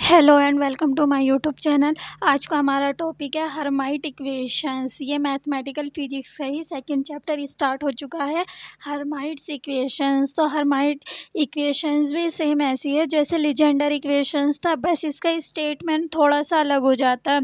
Hello and welcome to my YouTube channel. आज का हमारा टॉपिक है हर्माइट इक्वेशंस। ये मैथमेटिकल फिजिक्स का ही सेकंड चैप्टर स्टार्ट हो चुका है, हर्माइट्स इक्वेशंस। तो हर्माइट इक्वेशंस भी सेम ऐसी है जैसे लीजेंडर इक्वेशंस था, बस इसका स्टेटमेंट थोड़ा सा अलग हो जाता है।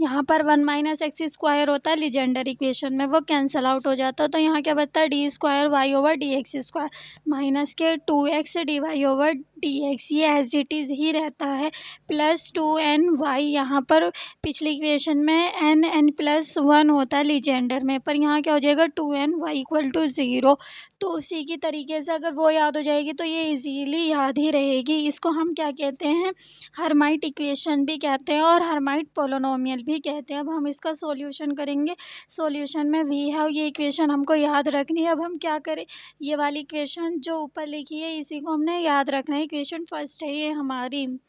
यहाँ पर 1 - x² होता है लीजेंडर इक्वेशन में, वो कैंसिल आउट हो जाता है। तो यहाँ क्या बचता है, d² y/dx² माइनस के 2x/dy/dx, ये एज इट इज़ ही रहता है। +2n/y, यहाँ पर पिछली इक्वेशन में n+1 होता है लीजेंडर में, पर यहाँ क्या हो जाएगा 2n/y = 0। तो उसी की तरीके से अगर वो याद हो जाएगी तो ये इजीली याद ही रहेगी। इसको हम क्या कहते हैं, हर्माइट इक्वेशन भी कहते हैं और हर्माइट पोलिनोमियल भी कहते हैं। अब हम इसका सॉल्यूशन करेंगे। सॉल्यूशन में वी हैव, ये इक्वेशन हमको याद रखनी है। अब हम क्या करें, ये वाली इक्वेशन जो ऊपर लिखी है इसी को हमने याद रखना है। इक्वेशन फर्स्ट है ये हमारी।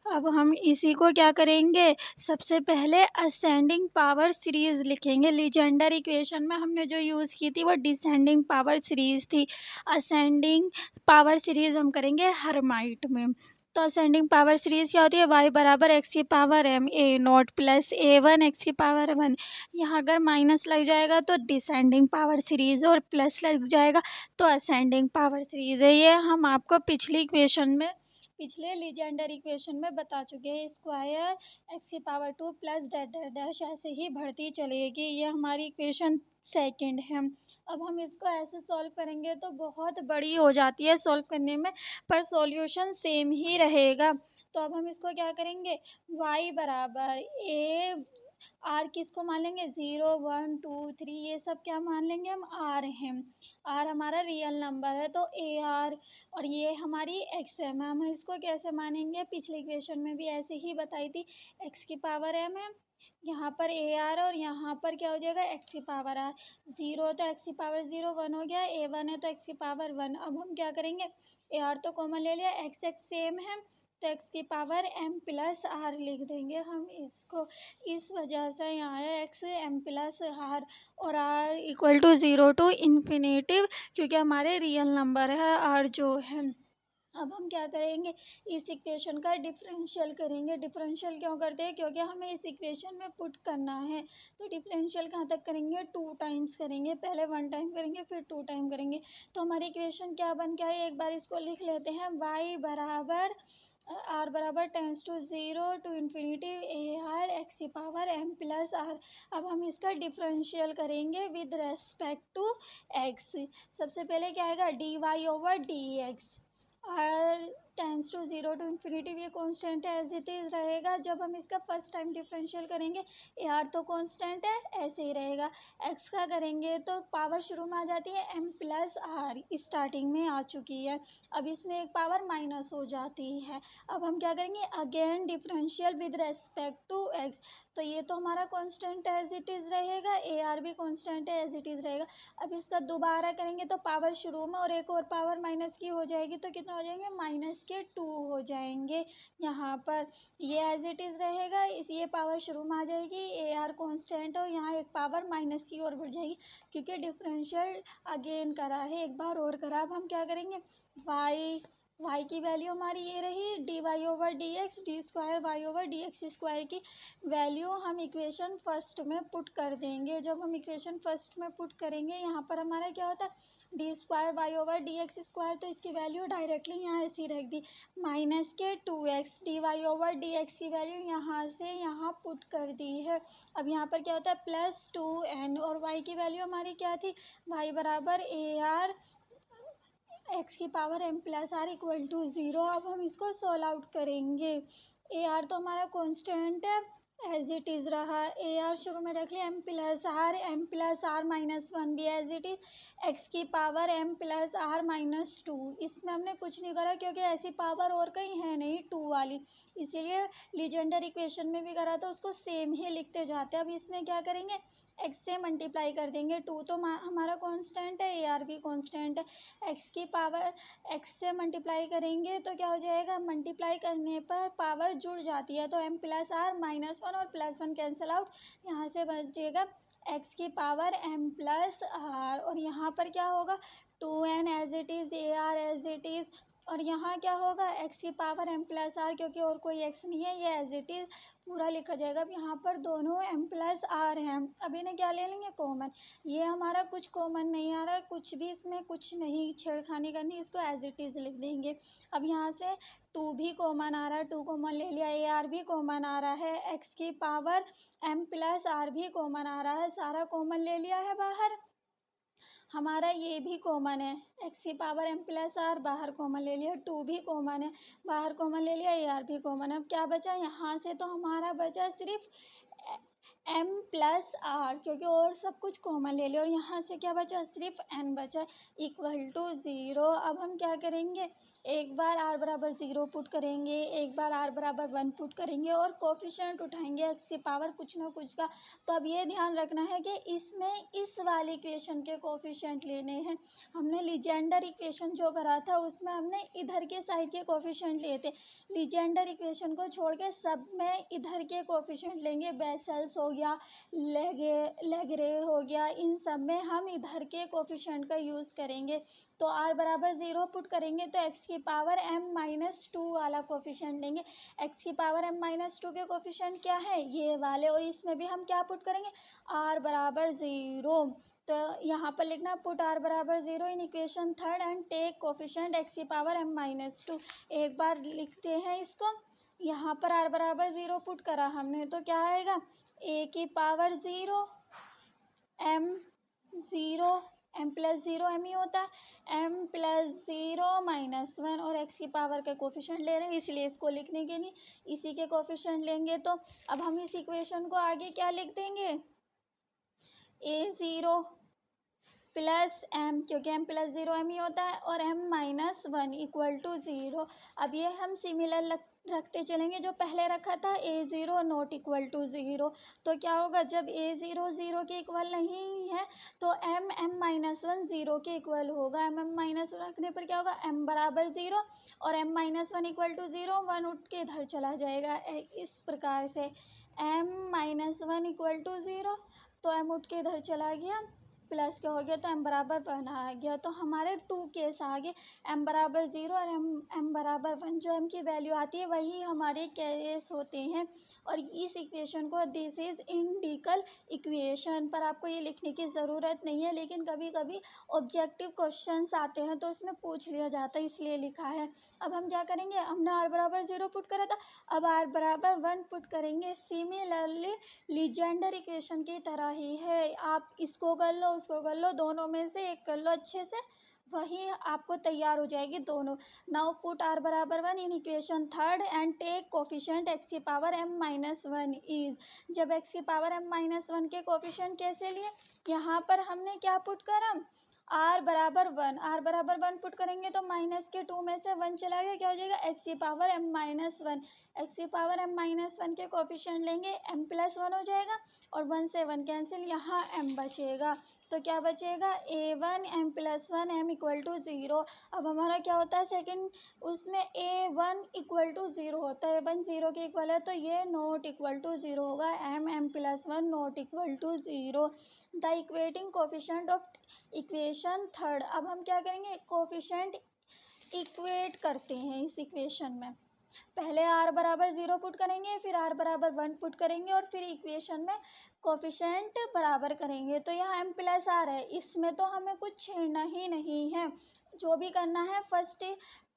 अब हम इसी को क्या करेंगे, सबसे पहले असेंडिंग पावर सीरीज़ लिखेंगे। लीजेंडर इक्वेशन में हमने जो यूज़ की थी वो डिसेंडिंग पावर सीरीज़ थी। असेंडिंग पावर सीरीज़ हम करेंगे हर्माइट में। तो असेंडिंग पावर सीरीज़ क्या होती है, y = x⁻m a0 + a1 x⁻1। यहाँ अगर माइनस लग जाएगा तो डिसेंडिंग पावर सीरीज़ और प्लस लग जाएगा तो असेंडिंग पावर सीरीज़ है। ये हम आपको पिछली इक्वेशन में, पिछले लीजेंडर इक्वेशन में बता चुके हैं। स्क्वायर x⁻2 प्लस डैश ऐसे ही बढ़ती चलेगी। ये हमारी इक्वेशन सेकंड है। अब हम इसको ऐसे सॉल्व करेंगे तो बहुत बड़ी हो जाती है सॉल्व करने में, पर सॉल्यूशन सेम ही रहेगा। तो अब हम इसको क्या करेंगे, y बराबर a, आर किसको मान लेंगे, 0 1 2 3, ये सब क्या मान लेंगे हम, आर हैं। आर हमारा रियल नंबर है तो ए आर, और ये हमारी एक्स है। हम इसको कैसे मानेंगे, पिछली इक्वेशन में भी ऐसे ही बताई थी। एक्स की पावर एम है, यहाँ पर ए आर, और यहाँ पर क्या हो जाएगा एक्स की पावर आर। 0 तो एक्स की पावर 0, 1 हो गया, ए 1 है तो एक्स की पावर 1। अब हम क्या करेंगे, ए आर तो कॉमन ले लिया, एक्स एक्स सेम है तो एक्स की पावर एम प्लस आर लिख देंगे हम इसको। इस वजह से यहाँ है एक्स एम प्लस आर, और आर = 0 टू इन्फिनेटिव, क्योंकि हमारे रियल नंबर है आर जो है। अब हम क्या करेंगे, इस इक्वेशन का डिफरेंशियल करेंगे। डिफरेंशियल क्यों करते हैं, क्योंकि हमें इस इक्वेशन में पुट करना है। तो डिफरेंशियल कहाँ तक करेंगे, 2 टाइम्स करेंगे। पहले 1 टाइम करेंगे फिर 2 टाइम करेंगे। तो हमारी इक्वेशन क्या बन गया है, एक बार इसको लिख लेते हैं। y बराबर r बराबर tends to 0 to infinity a r x की पावर एम प्लस आर। अब हम इसका डिफरेंशियल करेंगे विद रेस्पेक्ट टू x। सबसे पहले क्या आएगा, dy/dx। R tends to 0 to infinity, ये कांस्टेंट है एज इट इज़ रहेगा। जब हम इसका फर्स्ट टाइम डिफरेंशियल करेंगे, ए आर तो कांस्टेंट है ऐसे ही रहेगा। एक्स का करेंगे तो पावर शुरू में आ जाती है एम प्लस आर, स्टार्टिंग में आ चुकी है। अब इसमें एक पावर माइनस हो जाती है। अब हम क्या करेंगे, again differential with respect to x. तो ये तो हमारा कांस्टेंट एज इट इज़ रहेगा, ए आर भी कांस्टेंट है एज इट इज़ रहेगा। अब इसका दोबारा करेंगे तो पावर शुरू में और एक और पावर माइनस की हो जाएगी, तो कितना हो जाएंगे, -2 हो जाएंगे यहाँ पर। ये एज इट इज़ रहेगा, इस ये पावर शुरू में आ जाएगी, ए आर कॉन्स्टेंट, और यहाँ एक पावर माइनस की ओर बढ़ जाएगी, क्योंकि डिफरेंशियल अगेन करा है, एक बार और करा। अब हम क्या करेंगे, y की वैल्यू हमारी ये रही, dy/dx, d²y/dx² की वैल्यू हम इक्वेशन फर्स्ट में पुट कर देंगे। जब हम इक्वेशन फर्स्ट में पुट करेंगे, यहाँ पर हमारा क्या होता है, d²y/dx², तो इसकी वैल्यू डायरेक्टली यहाँ ऐसी रख दी, -2x dy/dx की वैल्यू यहाँ से यहाँ पुट कर दी है। अब यहाँ पर क्या होता है, +2n, और y की वैल्यू हमारी क्या थी, y बराबर ए आर एक्स की पावर एम प्लस आर = 0। अब हम इसको सोल्व आउट करेंगे। ए आर तो हमारा कांस्टेंट है एज इट इज़ रहा, ए आर शुरू में रख लिया, एम प्लस आर -1 भी एज इट इज, एक्स की पावर एम प्लस आर -2। इसमें हमने कुछ नहीं करा क्योंकि ऐसी पावर और कहीं है नहीं 2 वाली, इसीलिए लीजेंडर इक्वेशन में भी करा तो उसको सेम ही लिखते जाते हैं। अब इसमें क्या करेंगे, एक्स से मल्टीप्लाई कर देंगे। 2 तो हमारा कांस्टेंट है, ए आर भी कांस्टेंट है, एक्स की पावर एक्स से मल्टीप्लाई करेंगे तो क्या हो जाएगा, मल्टीप्लाई करने पर पावर जुड़ जाती है, तो एम प्लस आर -1 और +1 कैंसिल आउट, यहाँ से बचेगा एक्स की पावर एम प्लस आर, और यहाँ पर क्या होगा, 2n as it is, a r as it is, और यहाँ क्या होगा एक्स की पावर एम प्लस आर, क्योंकि और कोई एक्स नहीं है, ये एज इट इज़ पूरा लिखा जाएगा। अब यहाँ पर दोनों एम प्लस आर हैं, अब इन्हें क्या ले लेंगे कॉमन। ये हमारा कुछ कॉमन नहीं आ रहा, कुछ भी इसमें कुछ नहीं छेड़खानी करनी, इसको एज इट इज़ लिख देंगे। अब यहाँ से टू भी कॉमन आ रहा है, टू कॉमन ले लिया, ए आर भी कॉमन आ रहा है, एक्स की पावर एम प्लस आर भी कॉमन आ रहा है, सारा कॉमन ले लिया है बाहर। हमारा ये भी कॉमन है, एक्स की पावर एम प्लस आर बाहर कॉमन ले लिया, टू भी कॉमन है बाहर कॉमन ले लिया, ए आर भी कॉमन है। अब क्या बचा यहाँ से, तो हमारा बचा सिर्फ एम प्लस आर, क्योंकि और सब कुछ कॉमन ले लिया, और यहाँ से क्या बचा सिर्फ एन बचा, इक्वल टू ज़ीरो। अब हम क्या करेंगे, एक बार आर बराबर ज़ीरो पुट करेंगे, एक बार आर बराबर वन पुट करेंगे, और कोफिशिएंट उठाएंगे एक्स की पावर कुछ ना कुछ का। तो अब ये ध्यान रखना है कि इसमें इस वाली इक्वेशन के कोफिशिएंट लेने हैं। हमने लीजेंडर इक्वेशन जो करा था उसमें हमने इधर के साइड के कोफिशिएंट लिए थे, लीजेंडर इक्वेशन को छोड़ के सब में इधर के कोफिशिएंट लेंगे। बेसल्स हो गया, लेग्रे हो गया, इन सब में हम इधर के कोफिशिएंट का यूज़ करेंगे। तो आर बराबर ज़ीरो पुट करेंगे तो एक्स की पावर एम माइनस टू वाला कोफिशिएंट लेंगे। एक्स की पावर एम माइनस टू के कोफिशिएंट क्या है, ये वाले, और इसमें भी हम क्या पुट करेंगे, आर बराबर ज़ीरो। तो यहाँ पर लिखना पुट आर बराबर zero in equation third and take coefficient x की पावर एम माइनस टू। एक बार लिखते हैं इसको, यहाँ पर आर बराबर ज़ीरो पुट करा हमने तो क्या आएगा, ए की power zero m zero, m plus zero m ही होता है, m plus zero minus one, और एक्स की पावर का कोफिशिएंट ले रहे हैं इसलिए इसको लिखने के नहीं, इसी के कोफिशिएंट लेंगे। तो अब हम इस इक्वेशन को आगे क्या लिख देंगे, ए ज़ीरो प्लस एम, क्योंकि एम प्लस ज़ीरो एम ही होता है, और m minus one equal to zero. अब ये हम सिमिलर रखते चलेंगे, जो पहले रखा था a zero not equal to zero. तो क्या होगा, जब ए ज़ीरो ज़ीरो के इक्वल नहीं है तो एम माइनस वन ज़ीरो के इक्वल होगा। एम माइनस वन रखने पर क्या होगा, एम बराबर ज़ीरो और m minus one equal to zero, one उठ के इधर चला जाएगा। इस प्रकार से m minus one equal to zero, तो एम उठ के इधर चला गया, प्लस क्या हो गया, तो एम बराबर वन आ गया। तो हमारे टू केस आ गए, एम बराबर ज़ीरो और एम बराबर वन। जो एम की वैल्यू आती है वही हमारे केस होते हैं। और इस इक्वेशन को दिस इज़ इंडिकल इक्वेशन, पर आपको ये लिखने की ज़रूरत नहीं है, लेकिन कभी कभी ऑब्जेक्टिव क्वेश्चंस आते हैं तो उसमें पूछ लिया जाता है, इसलिए लिखा है। अब हम क्या करेंगे, हमने आर बराबर ज़ीरो पुट करा था, अब आर बराबर वन पुट करेंगे। सिमिलरली लीजेंडर इक्वेशन की तरह ही है, आप इसको कर लो उसको कर लो, दोनों में से एक कर लो अच्छे से, वही आपको तैयार हो जाएगी दोनों। नाउ पुट आर बराबर one in equation third and take coefficient x की power m minus one is. जब एक्स की पावर एम माइनस वन के कोफिशिएंट कैसे लिए, यहाँ पर हमने क्या पुट करा, आर बराबर वन, आर बराबर वन पुट करेंगे तो माइनस के टू में से वन चला गया, क्या हो जाएगा, एक्स की power m minus one. X की पावर एम माइनस वन के कोफिशिएंट लेंगे, एम प्लस वन हो जाएगा, और वन से वन कैंसिल, यहाँ एम बचेगा। तो क्या बचेगा, a one m plus one m equal to zero. अब हमारा क्या होता है सेकंड, उसमें a one equal to zero होता है, वन ज़ीरो के इक्वल है, तो ये नॉट इक्वल टू ज़ीरो होगा, m plus one not equal to zero. The equating coefficient of equation third. अब हम क्या करेंगे, कोफिशिएंट इक्वेट करते हैं इस इक्वेशन में। पहले आर बराबर ज़ीरो पुट करेंगे, फिर आर बराबर वन पुट करेंगे, और फिर इक्वेशन में कोफिशिएंट बराबर करेंगे। तो यहाँ एम प्लस आर है, इसमें तो हमें कुछ छेड़ना ही नहीं है, जो भी करना है फर्स्ट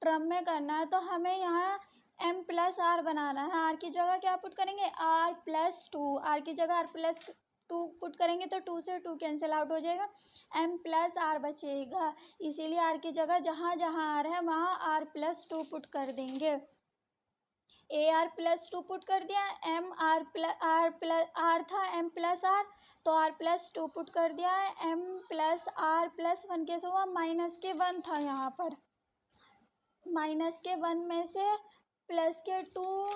टर्म में करना है। तो हमें यहाँ एम प्लस आर बनाना है, आर की जगह क्या पुट करेंगे, आर प्लस टू, आर की जगह आर प्लस टू पुट करेंगे तो टू से टू कैंसिल आउट हो जाएगा, एम प्लस आर बचेगा। इसीलिए आर की जगह जहाँ जहाँ आर है वहाँ आर प्लस टू पुट कर देंगे। A r plus two put कर दिया, एम आर था एम प्लस आर, तो आर प्लस टू पुट कर दिया है, m plus r plus one कैसे हुआ, माइनस के वन था यहाँ पर, माइनस के वन में से प्लस के टू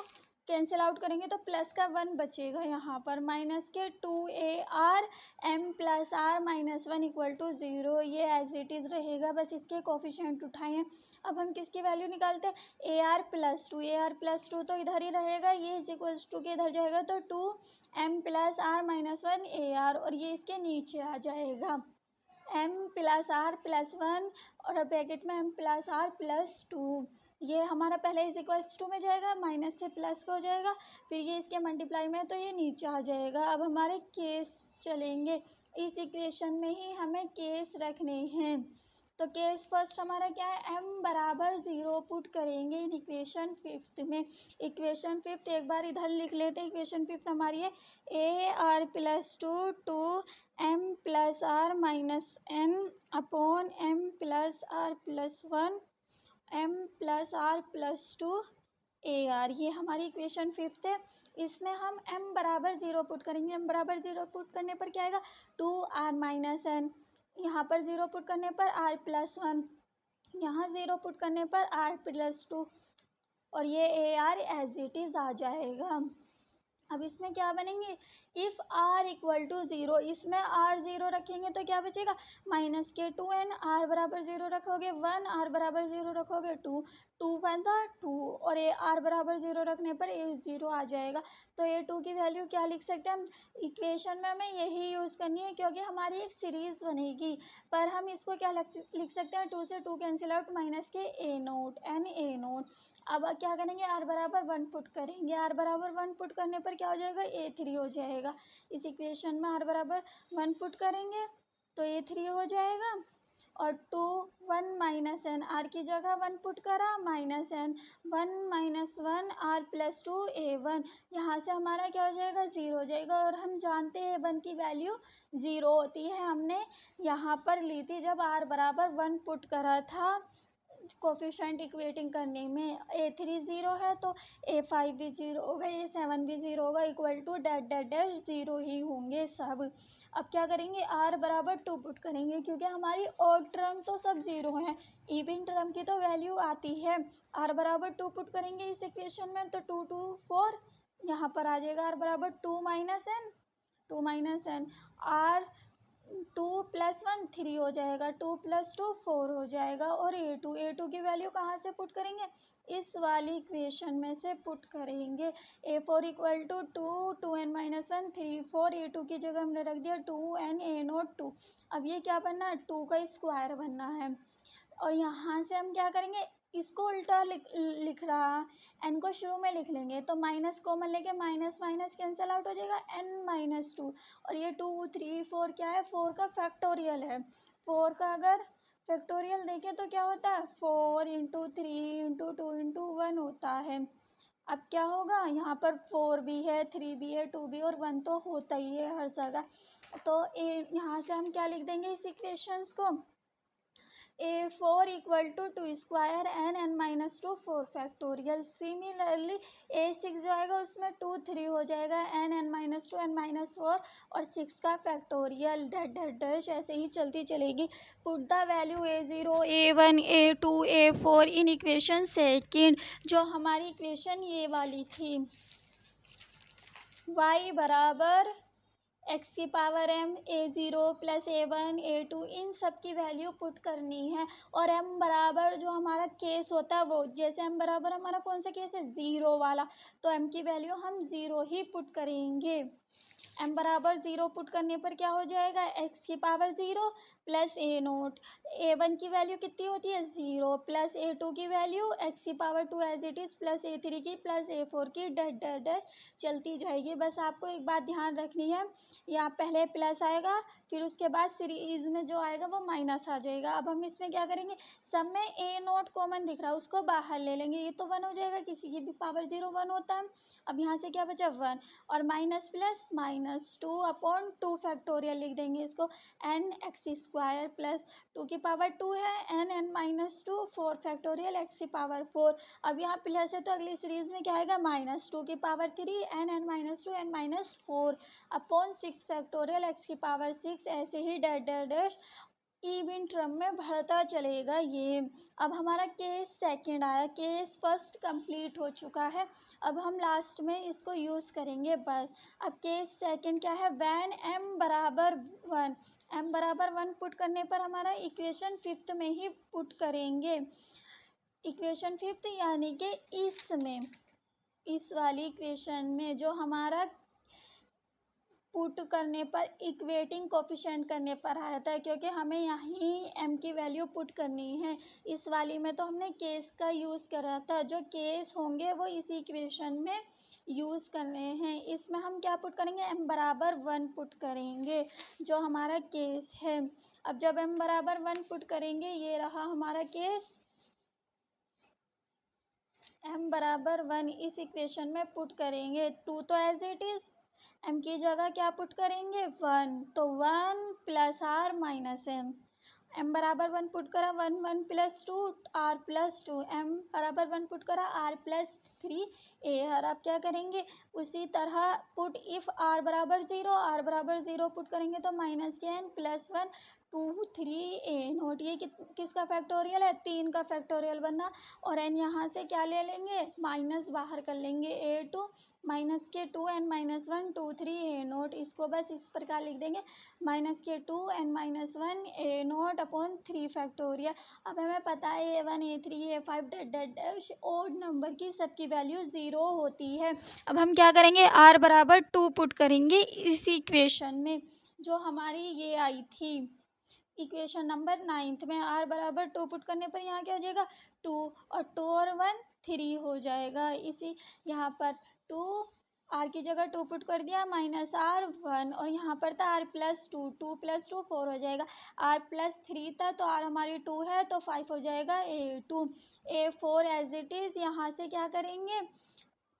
कैंसिल आउट करेंगे तो प्लस का वन बचेगा यहाँ पर, माइनस के two a r m plus r minus one equal to zero, ये एज इट इज़ रहेगा, बस इसके कोफिशिएंट उठाए हैं। अब हम किसकी वैल्यू निकालते हैं, ए आर प्लस टू तो इधर ही रहेगा, ये इज इक्वल्स टू के इधर जाएगा, तो two m plus r minus one a r, और ये इसके नीचे आ जाएगा। m+r+1 और ब्रैकेट में m+r+2, ये हमारा पहले इज इक्वल्स टू में जाएगा, माइनस से प्लस का हो जाएगा, फिर ये इसके मल्टीप्लाई में तो ये नीचे आ जाएगा। अब हमारे केस चलेंगे, इस इक्वेशन में ही हमें केस रखने हैं। तो केस फर्स्ट हमारा क्या है, m बराबर 0 पुट करेंगे इन इक्वेशन फिफ्थ में। इक्वेशन फिफ्थ एक बार इधर लिख लेते हैं। इक्वेशन फिफ्थ हमारी है ar+2 to m+r-n upon m+r+1 m+r+2 AR, ये हमारी इक्वेशन फिफ्थ है। इसमें हम m बराबर 0 पुट करेंगे। m बराबर 0 पुट करने पर क्या आएगा, 2r-n, यहाँ पर 0 पुट करने पर r+1, यहाँ 0 पुट करने पर r+2 और ये AR एज इट इज़ आ जाएगा। अब इसमें क्या बनेंगे, इफ़ r इक्वल टू 0, इसमें r 0 रखेंगे तो क्या बचेगा, माइनस के 2n, r बराबर 0 रखोगे 1, r बराबर 0 रखोगे 2, 2 1 था 2 और ये r बराबर 0 रखने पर a 0 आ जाएगा। तो ये 2 की वैल्यू क्या लिख सकते हैं हम, इक्वेशन में हमें यही यूज़ करनी है क्योंकि हमारी एक सीरीज़ बनेगी। पर हम इसको क्या लिख सकते हैं, 2 से 2 कैंसिल आउट, माइनस के a0। अब क्या करेंगे, r बराबर 1 पुट करेंगे। r बराबर 1 पुट करने पर क्या हो जाएगा, a3 हो जाएगा। इस इक्वेशन में r बराबर 1 पुट करेंगे तो a3 हो जाएगा और 2 1 माइनस n, r की जगह 1 पुट करा, minus n 1 minus 1 r+2 a1, यहाँ से हमारा क्या हो जाएगा, 0 हो जाएगा। और हम जानते हैं a1 की वैल्यू 0 होती है, हमने यहाँ पर ली थी जब r बराबर 1 पुट करा था कोफिशेंट इक्वेटिंग करने में। a3 0 है तो a5 भी 0 होगा, a7 भी 0 होगा, equal to that that dash 0 ही होंगे सब। अब क्या करेंगे, r बराबर 2 पुट करेंगे क्योंकि हमारी ऑड टर्म तो सब 0 हैं, इवन टर्म की तो वैल्यू आती है। r बराबर 2 पुट करेंगे इस इक्वेशन में तो 2 2 4 यहाँ पर आ जाएगा, r बराबर 2 माइनस n r 2+1 3 हो जाएगा, 2+2 4 हो जाएगा और a2 की वैल्यू कहाँ से पुट करेंगे, इस वाली इक्वेशन में से पुट करेंगे। a4 equal to 2n-1 3 4, a2 की जगह हमने रख दिया 2n a0 2। अब ये क्या बनना है, 2 का स्क्वायर बनना है और यहाँ से हम क्या करेंगे, इसको उल्टा लिख रहा, n को शुरू में लिख लेंगे तो माइनस कॉमन लेके माइनस माइनस कैंसिल आउट हो जाएगा, n-2 और ये 2 3 4 क्या है, 4 का फैक्टोरियल है। 4 का अगर फैक्टोरियल देखें तो क्या होता है, 4 इंटू 3 इंटू 2 इंटू 1 होता है। अब क्या होगा, यहाँ पर 4 भी है, 3 भी है, 2 भी और 1 तो होता ही है हर जगह। तो यहाँ से हम क्या लिख देंगे इस इक्वेशंस को, a4 equal to 2 square n-2 4 factorial. Similarly a6 जो आएगा उसमें 2 3 हो जाएगा, n-2 n-4 और 6 का फैक्टोरियल डैट डैट डैश ऐसे ही चलती चलेगी। Put the value a0 a1 a2 a4 in equation second, जो हमारी इक्वेशन ये वाली थी, y बराबर x की power m a0 plus a1 a2 इन सब की वैल्यू पुट करनी है। और m बराबर जो हमारा केस होता है वो, जैसे m बराबर हमारा कौन सा केस है, 0 वाला, तो m की वैल्यू हम 0 ही पुट करेंगे। m बराबर 0 पुट करने पर क्या हो जाएगा, x की पावर 0 प्लस a0, a1 की वैल्यू कितनी होती है 0 प्लस a2 की वैल्यू x की power 2 as it is plus a3 की प्लस a4 की डैट डैट डैट चलती जाएगी। बस आपको एक बात ध्यान रखनी है, यहाँ पहले प्लस आएगा फिर उसके बाद सीरीज में जो आएगा वो माइनस आ जाएगा। अब हम इसमें क्या करेंगे, सब में a0 कॉमन दिख रहा है उसको बाहर ले लेंगे, ये तो 1 हो जाएगा, किसी की भी पावर 0 1 होता है। अब यहाँ से क्या बचा 1 और minus plus minus 2 upon 2 factorial लिख देंगे इसको, n x स्क्वायर प्लस 2 की पावर 2 है n-2 4 फैक्टोरियल x की पावर 4। अब यहाँ प्लस है तो अगली सीरीज में क्या आएगा, -2 की power 3 n-2 n-4 upon 6 factorial x की पावर 6, ऐसे ही डैट डैट डैश इवन टर्म में बढ़ता चलेगा ये। अब हमारा केस सेकंड आया, केस फर्स्ट कंप्लीट हो चुका है, अब हम लास्ट में इसको यूज़ करेंगे बस। अब केस सेकंड क्या है, व्हेन m बराबर 1, m बराबर 1 पुट करने पर हमारा इक्वेशन फिफ्थ में ही पुट करेंगे। इक्वेशन फिफ्थ यानी कि इसमें, इस वाली इक्वेशन में जो हमारा पुट करने पर इक्वेटिंग कोफिशिएंट करने पर आया था, क्योंकि हमें यहीं m की वैल्यू पुट करनी है। इस वाली में तो हमने केस का यूज़ करा था, जो केस होंगे वो इस इक्वेशन में यूज़ करने हैं। इसमें हम क्या पुट करेंगे, m बराबर 1 पुट करेंगे, जो हमारा केस है। अब जब m बराबर 1 पुट करेंगे, ये रहा हमारा केस, m बराबर 1 इस इक्वेशन में पुट करेंगे। 2 तो एज इट इज़, m की जगह क्या पुट करेंगे, 1, तो 1 plus r minus m. m बराबर 1 पुट करा, 1 1 प्लस 2 r प्लस 2, m बराबर 1 पुट करा, r प्लस 3 a। और आप क्या करेंगे, उसी तरह पुट इफ़ r बराबर 0, r बराबर 0 पुट करेंगे तो माइनस के n प्लस 1 2 3 a नोट। ये किसका फैक्टोरियल है, 3 का फैक्टोरियल बना। और n यहाँ से क्या ले लेंगे, माइनस बाहर कर लेंगे, a2 माइनस के 2 n माइनस 1 2 3 a नोट। इसको बस इस प्रकार लिख देंगे, माइनस के 2 n minus 1 a naught upon 3 factorial. अब हमें पता है a1 a3 a5 that that dash odd number की सबकी वैल्यू 0 होती है। अब हम क्या करेंगे, r बराबर 2 पुट करेंगे इस इक्वेशन में, जो हमारी ये आई थी इक्वेशन नंबर 9 में। r बराबर 2 पुट करने पर यहाँ क्या हो जाएगा, 2 और 2 और 1 3 हो जाएगा। इसी यहाँ पर 2 r की जगह 2 पुट कर दिया, माइनस r 1, और यहाँ पर था r प्लस 2, 2 प्लस 2 4 हो जाएगा, r प्लस 3 था तो r हमारी 2 है तो 5 हो जाएगा, a2 a4 as it is. यहाँ से क्या करेंगे,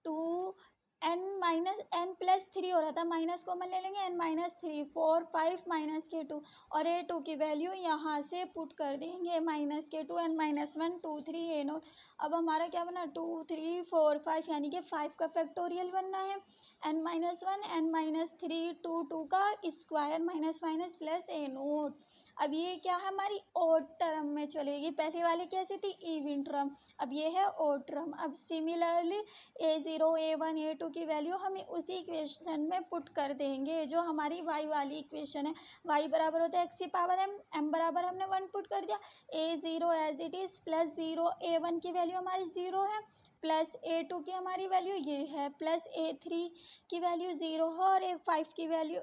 2 n माइनस n प्लस 3 हो रहा था, माइनस कॉमन ले लेंगे, n माइनस 3 4 5 माइनस के 2, और a2 की वैल्यू यहाँ से पुट कर देंगे, माइनस के 2 n माइनस 1 2 3 a नोट। अब हमारा क्या बना, 2 3 4 5, यानी कि 5 का फैक्टोरियल बनना है, n माइनस 1 n माइनस 3 2 2 का square minus minus plus a note. अब ये क्या है, हमारी ओड टर्म में चलेगी। पहले वाली कैसी थी, इवन टर्म, अब ये है ओड टर्म। अब सिमिलरली a0 a1 a2 की वैल्यू हम उसी इक्वेशन में पुट कर देंगे, जो हमारी y वाली इक्वेशन है। y बराबर होता है x की पावर m बराबर हमने 1 पुट कर दिया, a0 as it is plus 0, a1 की वैल्यू हमारी 0 है, प्लस a2 की हमारी वैल्यू ये है, प्लस a3 की वैल्यू 0 है, और a5 की वैल्यू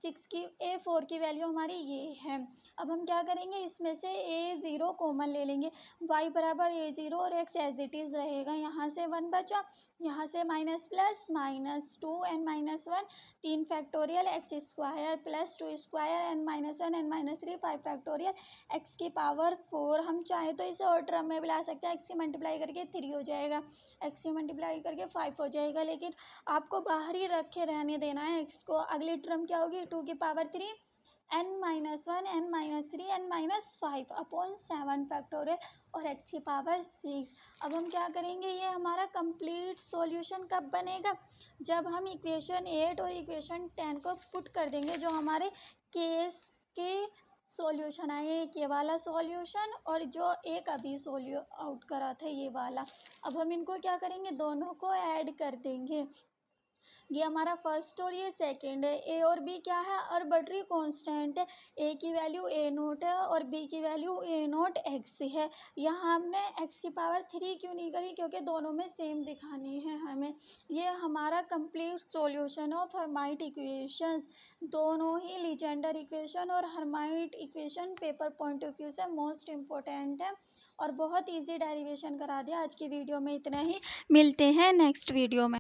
a4 की वैल्यू हमारी ये है। अब हम क्या करेंगे, इसमें से a0 कॉमन ले लेंगे, y बराबर a0 और x एज इट इज़ रहेगा। यहाँ से 1 बचा, यहाँ से minus plus minus 2 n minus 1 3 factorial x square plus 2 square n minus 1 n minus 3 5 factorial x की पावर 4। हम चाहे तो इसे और टर्म में भी ला सकते हैं, x की मल्टीप्लाई करके 3 हो जाएगा, x की मल्टीप्लाई करके 5 हो जाएगा, लेकिन आपको बाहर ही रख के रहने देना है x को। अगली टर्म क्या होगी, 2 की power 3 n minus 1 n minus 3 n minus 5 upon 7 factorial और x की पावर 6। अब हम क्या करेंगे, ये हमारा कंप्लीट सॉल्यूशन कब बनेगा, जब हम इक्वेशन 8 और इक्वेशन 10 को पुट कर देंगे, जो हमारे केस के सॉल्यूशन आए, एक ये वाला सॉल्यूशन और जो एक अभी सोल्यू आउट करा था ये वाला। अब हम इनको क्या करेंगे, दोनों को ऐड कर देंगे। ये हमारा फर्स्ट और ये सेकंड है। ए और बी क्या है, आर्बिट्रेरी कांस्टेंट है, ए की वैल्यू ए नोट है और बी की वैल्यू ए नोट एक्स है। यहाँ हमने एक्स की पावर 3 क्यों नहीं करी, क्योंकि दोनों में सेम दिखानी है हमें। ये हमारा complete solution of Hermite equations, दोनों ही लीजेंडर इक्वेशन और Hermite equation paper point of view से मोस्ट इम्पोर्टेंट है, और बहुत ईजी डेरिवेशन करा दिया। आज की वीडियो में इतना ही, मिलते हैं नेक्स्ट वीडियो में।